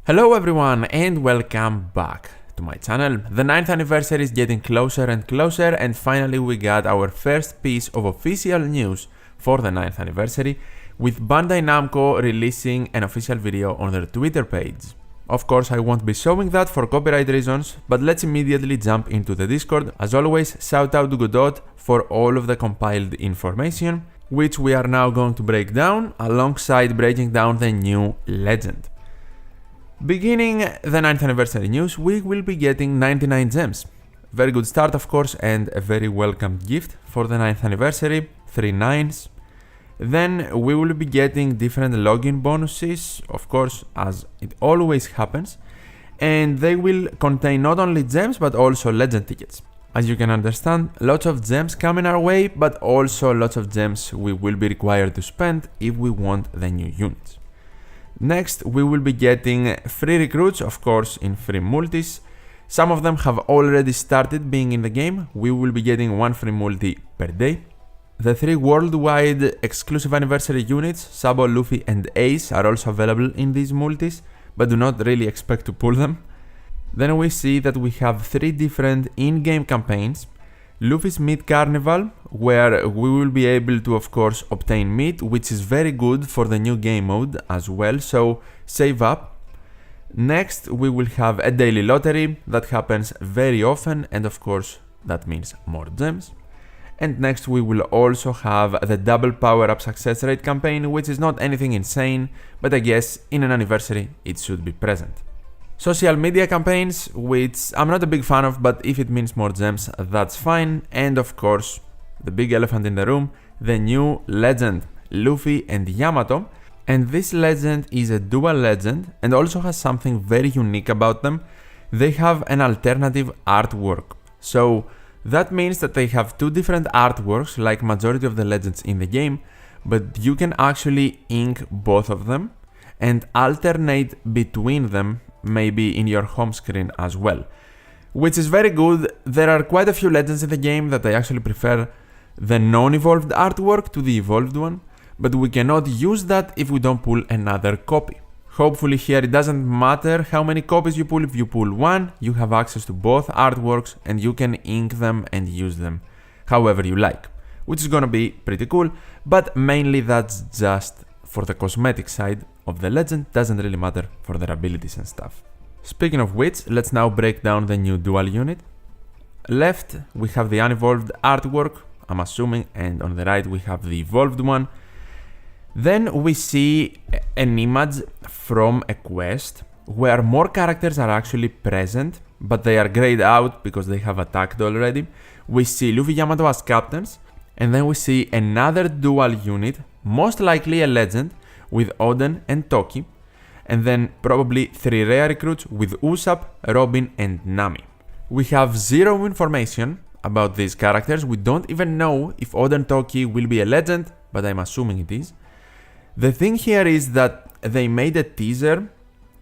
Hello everyone and welcome back to my channel. The 9th anniversary is getting closer and closer, and finally we got our first piece of official news for the 9th anniversary, with Bandai Namco releasing an official video on their Twitter page. Of course, I won't be showing that for copyright reasons, but let's immediately jump into the Discord. As always, shout out to Godot for all of the compiled information, which we are now going to break down alongside breaking down the new legend. Beginning the 9th anniversary news, we will be getting 99 gems. Very good start, of course, and a very welcome gift for the 9th anniversary, 3 9s. Then we will be getting different login bonuses, of course, as it always happens, and they will contain not only gems but also legend tickets. As you can understand, lots of gems coming our way, but also lots of gems we will be required to spend if we want the new units. Next, we will be getting free recruits, of course, in free multis. Some of them have already started being in the game. We will be getting 1 free multi per day. The 3 worldwide exclusive anniversary units, Sabo, Luffy and Ace, are also available in these multis, but do not really expect to pull them. Then we see that we have 3 different in-game campaigns. Luffy's Meat Carnival, where we will be able to, of course, obtain meat, which is very good for the new game mode as well, so save up. Next, we will have a daily lottery that happens very often, and of course, that means more gems. And next, we will also have the double power-up success rate campaign, which is not anything insane, but I guess in an anniversary it should be present. Social media campaigns, which I'm not a big fan of, but if it means more gems, that's fine. And of course, the big elephant in the room, the new legend, Luffy and Yamato. And this legend is a dual legend and also has something very unique about them. They have an alternative artwork. So that means that they have 2 different artworks like majority of the legends in the game, but you can actually ink both of them and alternate between them, maybe in your home screen as well, which is very good. There are quite a few legends in the game that I actually prefer the non-evolved artwork to the evolved one, but we cannot use that if we don't pull another copy. Hopefully here it doesn't matter how many copies you pull. If you pull 1, you have access to both artworks and you can ink them and use them however you like, which is gonna be pretty cool, but mainly that's just for the cosmetic side of the legend, doesn't really matter for their abilities and stuff. Speaking of which, let's now break down the new dual unit. Left, we have the unevolved artwork, I'm assuming, and on the right we have the evolved one. Then we see an image from a quest where more characters are actually present, but they are grayed out because they have attacked already. We see Luffy Yamato as captains, and then we see another dual unit, most likely a legend, with Oden and Toki, and then probably 3 rare recruits with Usopp, Robin and Nami. We have 0 information about these characters. We don't even know if Oden Toki will be a legend, but I'm assuming it is. The thing here is that they made a teaser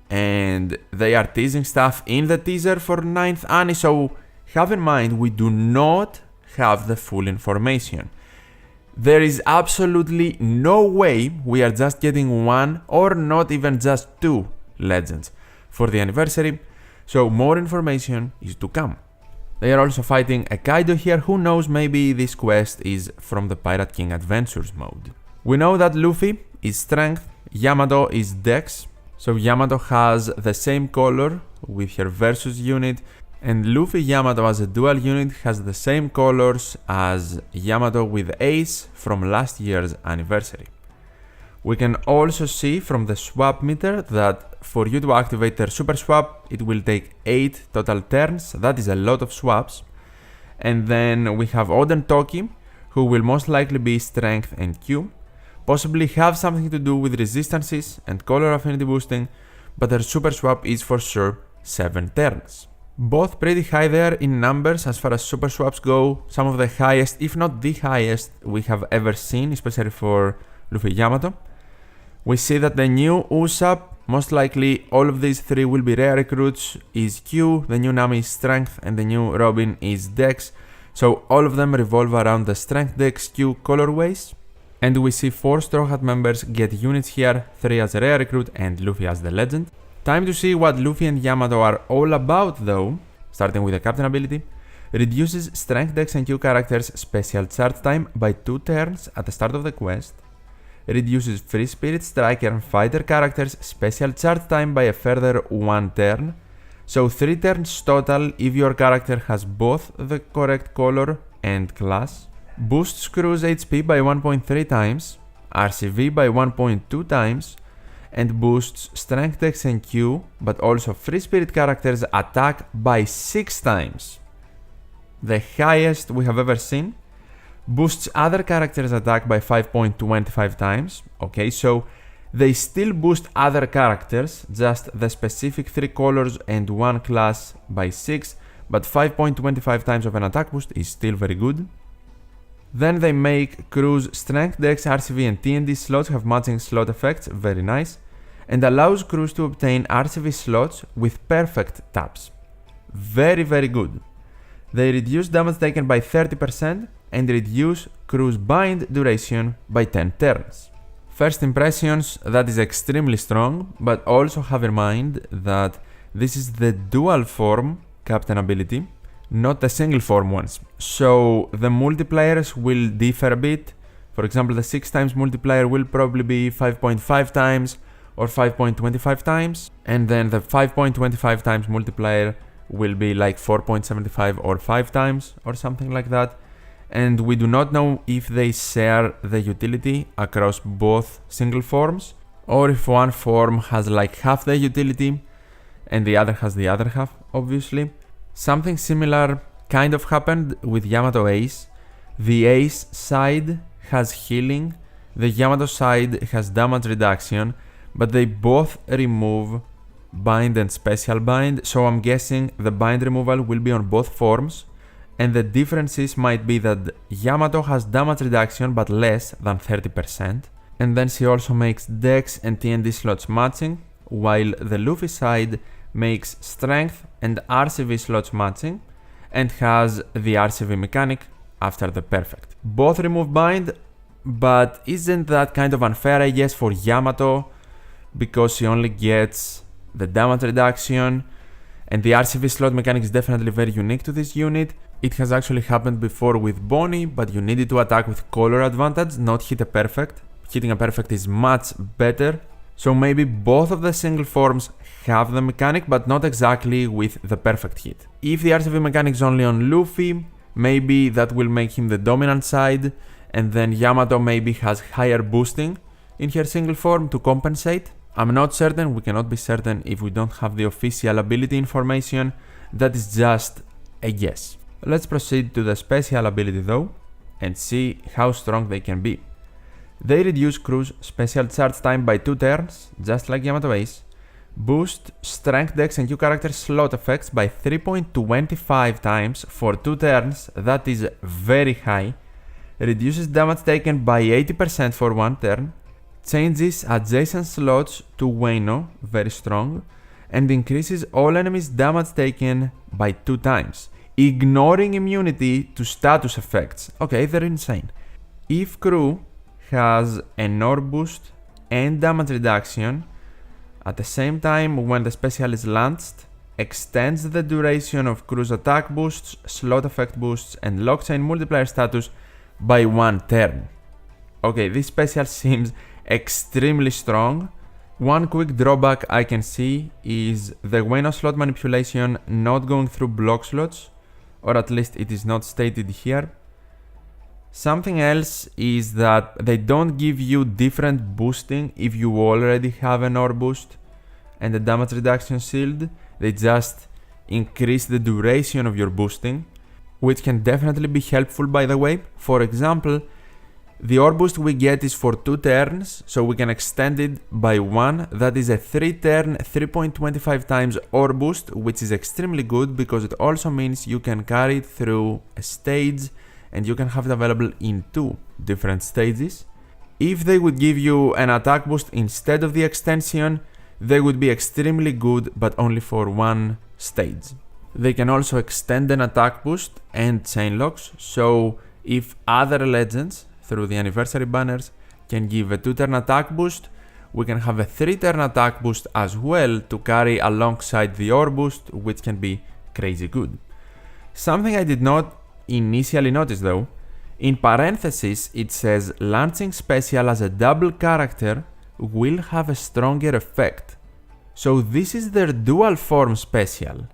and they are teasing stuff in the teaser for 9th Anni, so have in mind we do not have the full information. There is absolutely no way we are just getting 1 or not even just 2 legends for the anniversary, so more information is to come. They are also fighting a Kaido here. Who knows, maybe this quest is from the Pirate King Adventures mode. We know that Luffy is strength, Yamato is dex, so Yamato has the same color with her versus unit, and Luffy Yamato as a dual unit has the same colors as Yamato with Ace from last year's anniversary. We can also see from the swap meter that for you to activate their super swap, it will take 8 total turns. That is a lot of swaps. And then we have Oden Toki, who will most likely be strength and Q, possibly have something to do with resistances and color affinity boosting, but their super swap is for sure 7 turns. Both pretty high there in numbers as far as super swaps go, some of the highest, if not the highest, we have ever seen, especially for Luffy Yamato. We see that the new Usopp, most likely all of these 3 will be rare recruits, is Q, the new Nami is strength, and the new Robin is dex, so all of them revolve around the strength dex Q colorways. And we see 4 Straw Hat members get units here, 3 as a rare recruit and Luffy as the legend. Time to see what Luffy and Yamato are all about though, starting with the captain ability. Reduces strength, dex and Q characters special charge time by 2 turns at the start of the quest. Reduces free spirit, striker and fighter characters special charge time by a further 1 turn. So 3 turns total if your character has both the correct color and class. Boosts crew's HP by 1.3 times, RCV by 1.2 times, and boosts strength, dex and Q, but also free spirit characters attack by 6 times. The highest we have ever seen. Boosts other characters attack by 5.25 times. Okay, so they still boost other characters, just the specific 3 colors and 1 class by 6, but 5.25 times of an attack boost is still very good. Then they make crew's strength, dex, RCV and TND slots have matching slot effects, very nice, and allows crews to obtain RCV slots with perfect taps. Very good. They reduce damage taken by 30% and reduce crew's bind duration by 10 turns. First impressions, that is extremely strong, but also have in mind that this is the dual form captain ability, not the single form ones. So the multipliers will differ a bit. For example, the 6 times multiplier will probably be 5.5 times or 5.25 times, and then the 5.25 times multiplier will be like 4.75 or 5 times or something like that. And we do not know if they share the utility across both single forms, or if one form has like half the utility and the other has the other half, obviously. Something similar kind of happened with Yamato Ace. The Ace side has healing, the Yamato side has damage reduction, but they both remove bind and special bind, so I'm guessing the bind removal will be on both forms, and the differences might be that Yamato has damage reduction but less than 30%, and then she also makes dex and TND slots matching, while the Luffy side makes strength and RCV slots matching and has the RCV mechanic after the perfect. Both remove bind, but isn't that kind of unfair, I guess, for Yamato, because she only gets the damage reduction, and the RCV slot mechanic is definitely very unique to this unit. It has actually happened before with Bonnie, but you needed to attack with color advantage, not hit a perfect. Hitting a perfect is much better. So maybe both of the single forms have the mechanic, but not exactly with the perfect hit. If the RCV mechanic is only on Luffy, maybe that will make him the dominant side, and then Yamato maybe has higher boosting in her single form to compensate. I'm not certain, we cannot be certain if we don't have the official ability information. That is just a guess. Let's proceed to the special ability though, and see how strong they can be. They reduce crew's special charge time by 2 turns, just like Yamato Ace. Boost strength, dex and Q character slot effects by 3.25 times for 2 turns, that is very high. Reduces damage taken by 80% for 1 turn. Changes adjacent slots to Wano, very strong, and increases all enemies' damage taken by 2 times, ignoring immunity to status effects. Okay, they're insane. If crew has an orb boost and damage reduction at the same time when the special is launched, extends the duration of crew's attack boosts, slot effect boosts, and lockchain multiplier status by 1 turn. Okay, this special seems extremely strong. One quick drawback I can see is the Wano slot manipulation not going through block slots, or at least it is not stated here. Something else is that they don't give you different boosting if you already have an orb boost and a damage reduction shield. They just increase the duration of your boosting, which can definitely be helpful, by the way. For example, the orb boost we get is for 2 turns, so we can extend it by 1. That is a 3 turn, 3.25 times orb boost, which is extremely good because it also means you can carry it through a stage and you can have it available in 2 different stages. If they would give you an attack boost instead of the extension, they would be extremely good, but only for 1 stage. They can also extend an attack boost and chain locks, so if other legends through the anniversary banners can give a 2 turn attack boost we can have a 3-turn attack boost as well to carry alongside the ore boost, which can be crazy good. Something I did not initially notice though, in parentheses it says launching special as a double character will have a stronger effect. So this is their dual form special.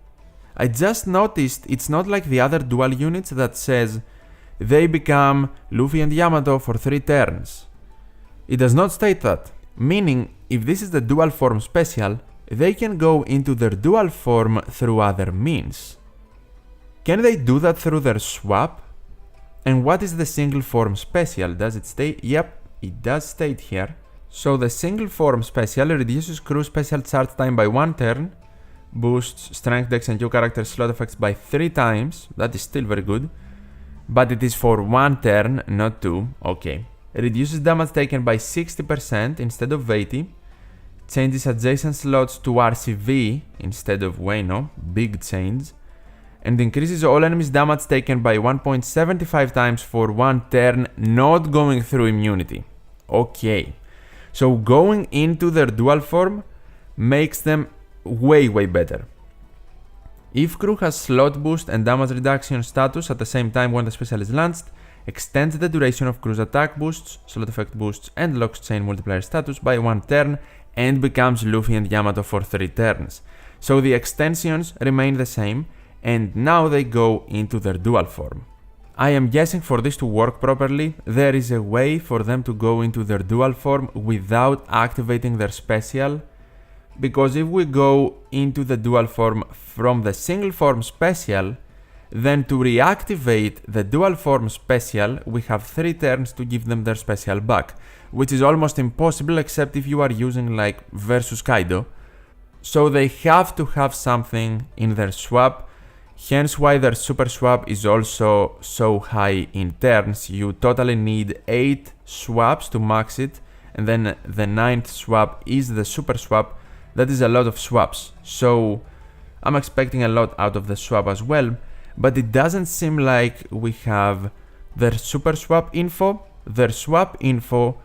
I just noticed it's not like the other dual units that says they become Luffy and Yamato for 3 turns. It does not state that, meaning if this is the dual form special, they can go into their dual form through other means. Can they do that through their swap? And what is the single form special? Does it state? Yep, it does state here. So the single form special reduces crew special charge time by 1 turn, boosts strength, dex and new character slot effects by 3 times, that is still very good, but it is for 1 turn, not 2, okay. Reduces damage taken by 60% instead of 80, changes adjacent slots to RCV instead of Wano, big change, and increases all enemies damage taken by 1.75 times for 1 turn, not going through immunity. Okay, so going into their dual form makes them way better. If crew has slot boost and damage reduction status at the same time when the special is launched, extends the duration of crew's attack boosts, slot effect boosts, and locks chain multiplier status by 1 turn and becomes Luffy and Yamato for 3 turns. So the extensions remain the same, and now they go into their dual form. I am guessing for this to work properly, there is a way for them to go into their dual form without activating their special, because if we go into the dual form from the single form special, then to reactivate the dual form special, we have 3 turns to give them their special back, which is almost impossible except if you are using like versus Kaido. So they have to have something in their swap, hence why their super swap is also so high in turns. You totally need 8 swaps to max it, and then the 9th swap is the super swap. That is a lot of swaps, so I'm expecting a lot out of the swap as well, but it doesn't seem like we have their super swap info, their swap info,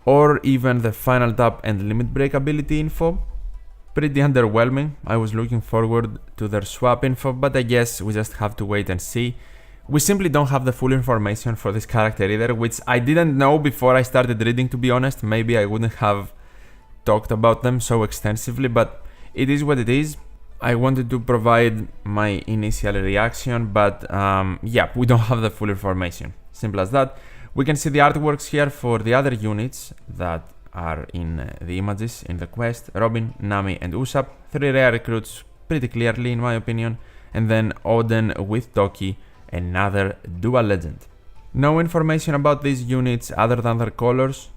or even the final tap and limit break ability info. Pretty underwhelming. I was looking forward to their swap info, but I guess we just have to wait and see. We simply don't have the full information for this character either, which I didn't know before I started reading, to be honest. Maybe I wouldn't have talked about them so extensively, but it is what it is. I wanted to provide my initial reaction, but yeah, we don't have the full information. Simple as that. We can see the artworks here for the other units that are in the images in the quest: Robin, Nami and Usopp, 3 rare recruits pretty clearly in my opinion, and then Oden with Toki, another dual legend. No information about these units other than their colors.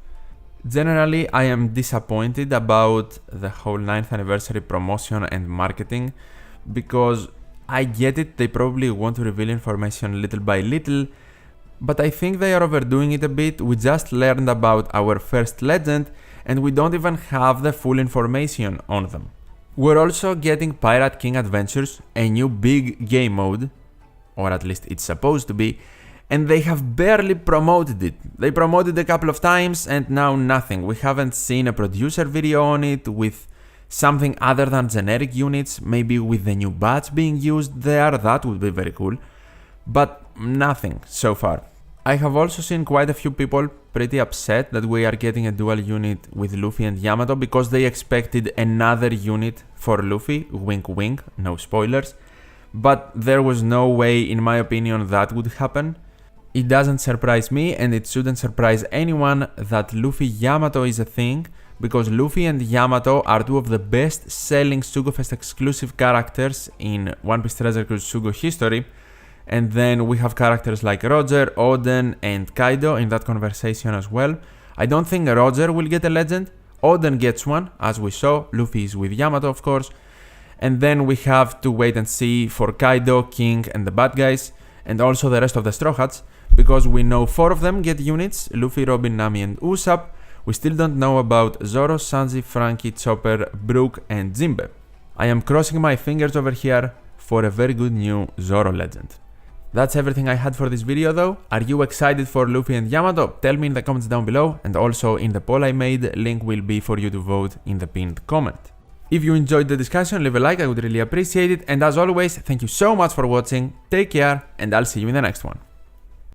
Generally, I am disappointed about the whole 9th anniversary promotion and marketing, because I get it, they probably want to reveal information little by little, but I think they are overdoing it a bit. We just learned about our first legend and we don't even have the full information on them. We're also getting Pirate King Adventures, a new big game mode, or at least it's supposed to be, and they have barely promoted it. They promoted a couple of times and now nothing. We haven't seen a producer video on it with something other than generic units, maybe with the new badge being used there, that would be very cool, but nothing so far. I have also seen quite a few people pretty upset that we are getting a dual unit with Luffy and Yamato because they expected another unit for Luffy, wink wink, no spoilers, but there was no way, in my opinion, that would happen. It doesn't surprise me, and it shouldn't surprise anyone that Luffy Yamato is a thing, because Luffy and Yamato are 2 of the best selling Sugofest exclusive characters in One Piece Treasure Cruise Sugo history, and then we have characters like Roger, Oden and Kaido in that conversation as well. I don't think Roger will get a legend, Oden gets one, as we saw, Luffy is with Yamato of course, and then we have to wait and see for Kaido, King and the bad guys, and also the rest of the Straw Hats, because we know 4 of them get units, Luffy, Robin, Nami and Usopp. We still don't know about Zoro, Sanji, Frankie, Chopper, Brook and Jinbe. I am crossing my fingers over here for a very good new Zoro legend. That's everything I had for this video though. Are you excited for Luffy and Yamato? Tell me in the comments down below, and also in the poll I made, link will be for you to vote in the pinned comment. If you enjoyed the discussion, leave a like, I would really appreciate it, and as always, thank you so much for watching, take care, and I'll see you in the next one.